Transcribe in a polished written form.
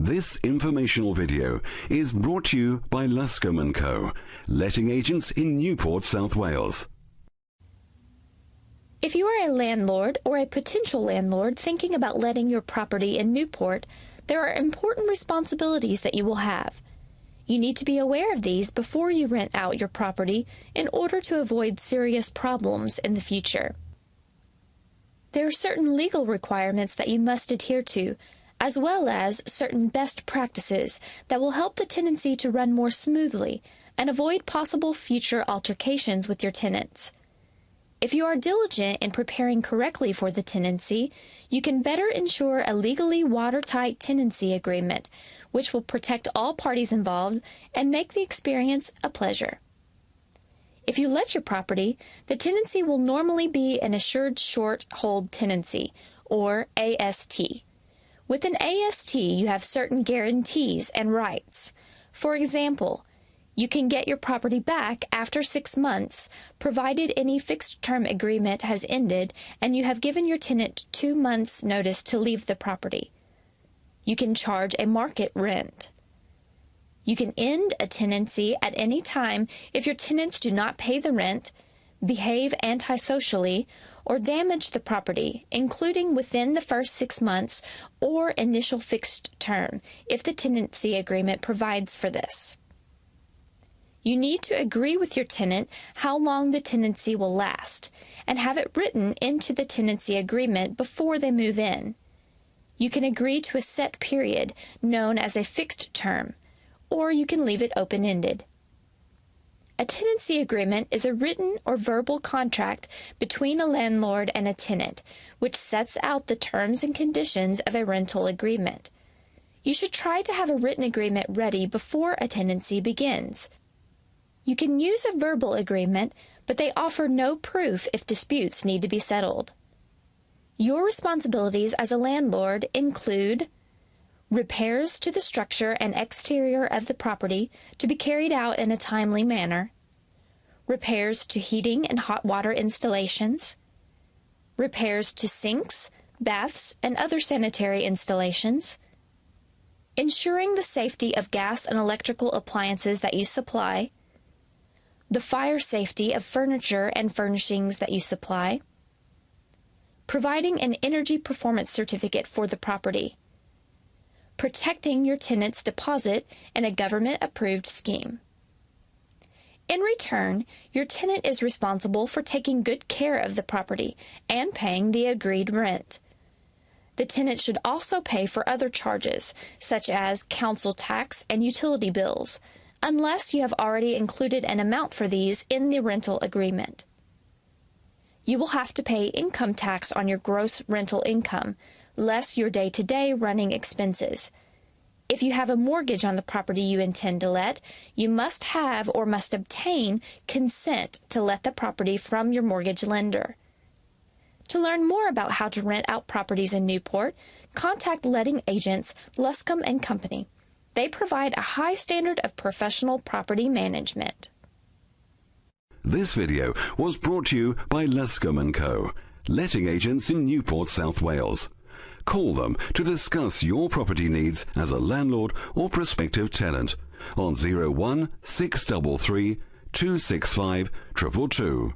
This informational video is brought to you by Luscombe & Co, letting agents in Newport, South Wales. If you are a landlord or a potential landlord thinking about letting your property in Newport, there are important responsibilities that you will have. You need to be aware of these before you rent out your property in order to avoid serious problems in the future. There are certain legal requirements that you must adhere to, as well as certain best practices that will help the tenancy to run more smoothly and avoid possible future altercations with your tenants. If you are diligent in preparing correctly for the tenancy, you can better ensure a legally watertight tenancy agreement, which will protect all parties involved and make the experience a pleasure. If you let your property, the tenancy will normally be an assured short hold tenancy, or A.S.T. With an A.S.T, you have certain guarantees and rights. For example, you can get your property back after 6 months, provided any fixed-term agreement has ended and you have given your tenant 2 months' notice to leave the property. You can charge a market rent. You can end a tenancy at any time if your tenants do not pay the rent, behave antisocially, or damage the property, including within the first 6 months or initial fixed term, if the tenancy agreement provides for this. You need to agree with your tenant how long the tenancy will last, and have it written into the tenancy agreement before they move in. You can agree to a set period, known as a fixed term, or you can leave it open-ended. A tenancy agreement is a written or verbal contract between a landlord and a tenant, which sets out the terms and conditions of a rental agreement. You should try to have a written agreement ready before a tenancy begins. You can use a verbal agreement, but they offer no proof if disputes need to be settled. Your responsibilities as a landlord include repairs to the structure and exterior of the property to be carried out in a timely manner, repairs to heating and hot water installations, repairs to sinks, baths, and other sanitary installations, ensuring the safety of gas and electrical appliances that you supply, the fire safety of furniture and furnishings that you supply, providing an energy performance certificate for the property, protecting your tenant's deposit in a government-approved scheme. In return, your tenant is responsible for taking good care of the property and paying the agreed rent. The tenant should also pay for other charges, such as council tax and utility bills, unless you have already included an amount for these in the rental agreement. You will have to pay income tax on your gross rental income, less your day-to-day running expenses. If you have a mortgage on the property you intend to let, you must have or must obtain consent to let the property from your mortgage lender. To learn more about how to rent out properties in Newport, contact letting agents Luscombe & Company. They provide a high standard of professional property management. This video was brought to you by Luscombe & Co, letting agents in Newport, South Wales. Call them to discuss your property needs as a landlord or prospective tenant on 01 633 265 222.